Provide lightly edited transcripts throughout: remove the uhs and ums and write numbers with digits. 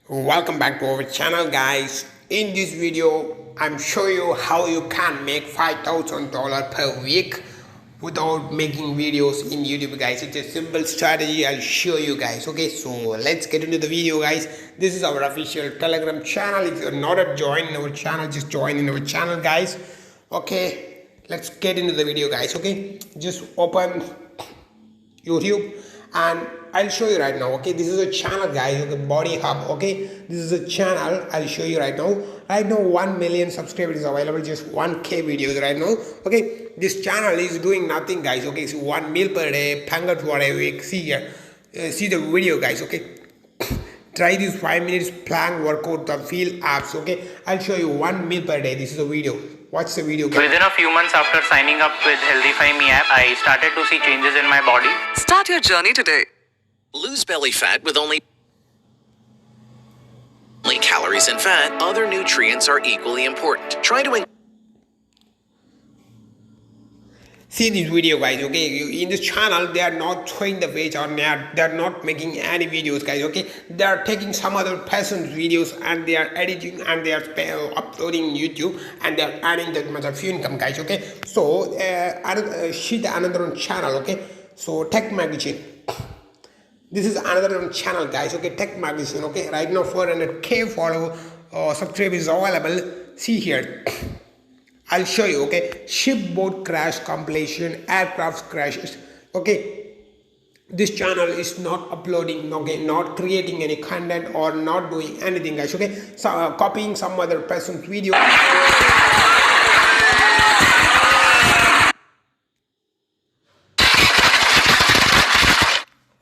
Welcome back to our channel, guys. In this video I'm show you how you can make $5,000 per week without making videos in YouTube, guys. It's a simple strategy. I'll show you guys. Okay, so let's get into the video, guys. This is our official Telegram channel. If you're not joined our channel, just join in our channel, guys. Okay, let's get into the video, guys. Okay, just open YouTube and I'll show you right now. Okay, this is a channel, guys. Okay, Body Hub. Okay, this is a channel. I'll show you right now. 1 million subscribers is available, just 1k videos right now. Okay, this channel is doing nothing, guys. Okay, it's 1 meal per day, pangat for a week. See here, see the video, guys. Okay, try this 5 minutes plank workout, the field apps. Okay, I'll show you 1 meal per day. This is a video. Watch the video, guys. Within a few months after signing up with Healthify Me app, I started to see changes in my body. Start your journey today. Lose belly fat with only calories and fat. Other nutrients are equally important. Try to see this video, guys. Okay, in this channel they are not showing the page, or they are not making any videos, guys. Okay, they are taking some other person's videos and they are editing and they are uploading YouTube and they are adding that much of income, guys. Okay, so another channel. Okay, so Tech Magazine. This is another channel, guys. Okay, Tech Magazine. Okay, right now 400k follow subscribers available. See here, I'll show you. Okay, shipboard crash compilation, aircraft crashes. Okay, this channel is not uploading, okay, not creating any content or not doing anything, guys. Okay, so copying some other person's video.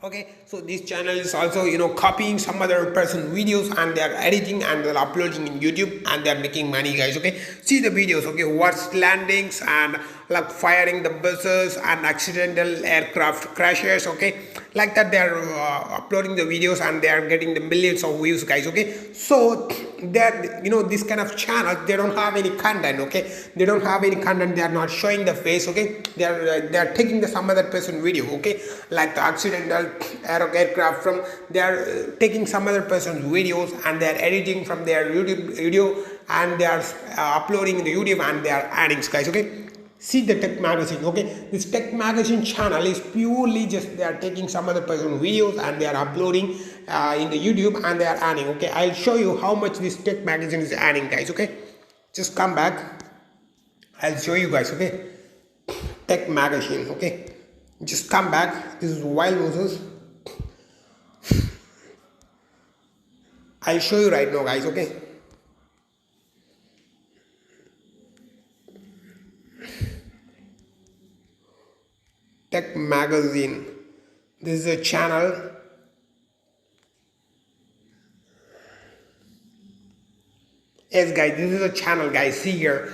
Okay, so this channel is also, copying some other person videos and they are editing and they're uploading in YouTube and they're making money, guys. Okay, see the videos. Okay, what's landings and like firing the buses and accidental aircraft crashes. Okay, like that they are uploading the videos and they are getting the millions of views, guys. Okay, so that this kind of channels, they don't have any content. Okay, they don't have any content. They are not showing the face. Okay, they are taking the some other person video. Okay, like the accidental aircraft from, they are taking some other person's videos and they are editing from their YouTube video and they are uploading in the YouTube and they are adding, guys. Okay, see the Tech Magazine. Okay, this Tech Magazine channel is purely just they are taking some other person videos and they are uploading in the YouTube and they are adding. Okay, I'll show you how much this Tech Magazine is adding, guys. Okay, just come back, I'll show you, guys. Okay, Tech Magazine. Okay, just come back. This is Wild Moses. I'll show you right now, guys. Okay, Tech Magazine. This is a channel. Yes, guys, this is a channel, guys. See here,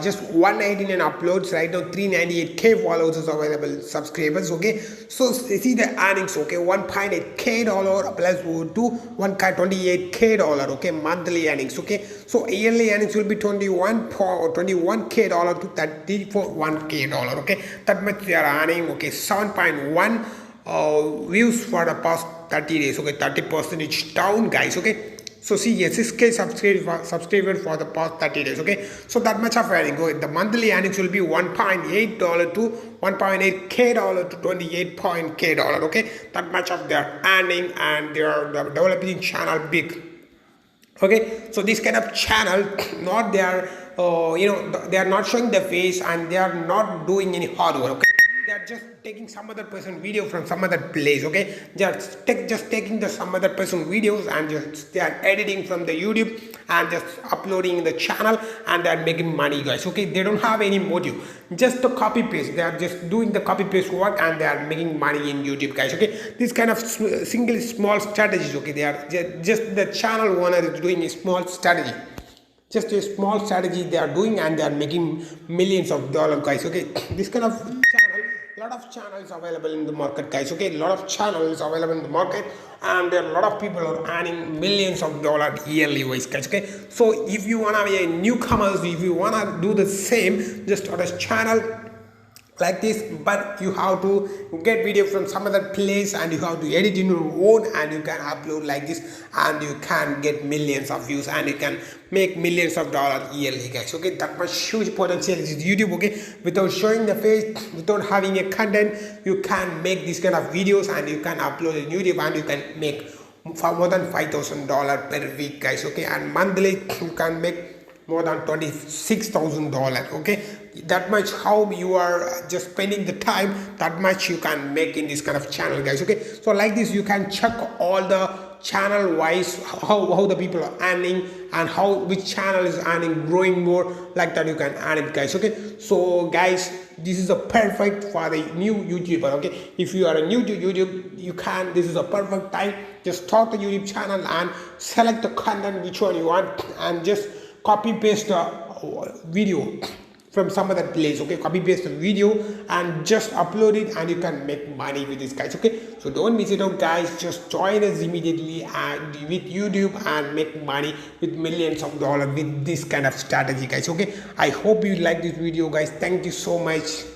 just 199 uploads right now, 398k followers is available, subscribers. Okay, so see the earnings. Okay, 1.8k dollar plus to 128k dollar. Okay, monthly earnings. Okay, so yearly earnings will be 21k dollar to 34.1k dollar. Okay, that much they are earning. Okay, 7.1 views for the past 30 days. Okay, 30% down, guys. Okay, so see here, 6k subscribers for the past 30 days. Okay, so that much of earning. The monthly earnings will be $1.8 to 1.8k dollar to 28k dollar. Okay, that much of their earning and they are developing channel big. Okay, so this kind of channel, not they are they are not showing the face and they are not doing any hard work. Okay, they are just taking some other person video from some other place. Okay, just taking the some other person videos and just they are editing from the YouTube and just uploading in the channel and they are making money, guys. Okay, they don't have any motive, just the copy paste. They are just doing the copy paste work and they are making money in YouTube, guys. Okay, this kind of single small strategies. Okay, they are just the channel owner is doing a small strategy, just a small strategy they are doing and they are making millions of dollars, guys. Okay, this kind of channel, lot of channels available in the market, guys. Okay, a lot of channels available in the market and there are a lot of people are earning millions of dollars yearly wise, guys. Okay, so if you want to be a newcomer, if you want to do the same, just start a channel like this, but you have to get video from some other place and you have to edit in your own and you can upload like this and you can get millions of views and you can make millions of dollars yearly, guys. Okay, that much huge potential is YouTube. Okay, without showing the face, without having a content, you can make these kind of videos and you can upload in YouTube and you can make for more than $5,000 per week, guys. Okay, and monthly you can make more than $26,000. okay, that much how you are just spending the time, that much you can make in this kind of channel, guys. Okay, so like this you can check all the channel wise how the people are earning and how which channel is earning, growing more, like that you can earn it, guys. Okay, so guys, this is a perfect for the new YouTuber. Okay, if you are a new to YouTube, you can, this is a perfect time, just start the YouTube channel and select the content which one you want and just copy paste the video from some other place. Okay, copy paste the video and just upload it and you can make money with this, guys. Okay, so don't miss it out, guys. Just join us immediately and with YouTube and make money with millions of dollars with this kind of strategy, guys. Okay, I hope you like this video, guys. Thank you so much.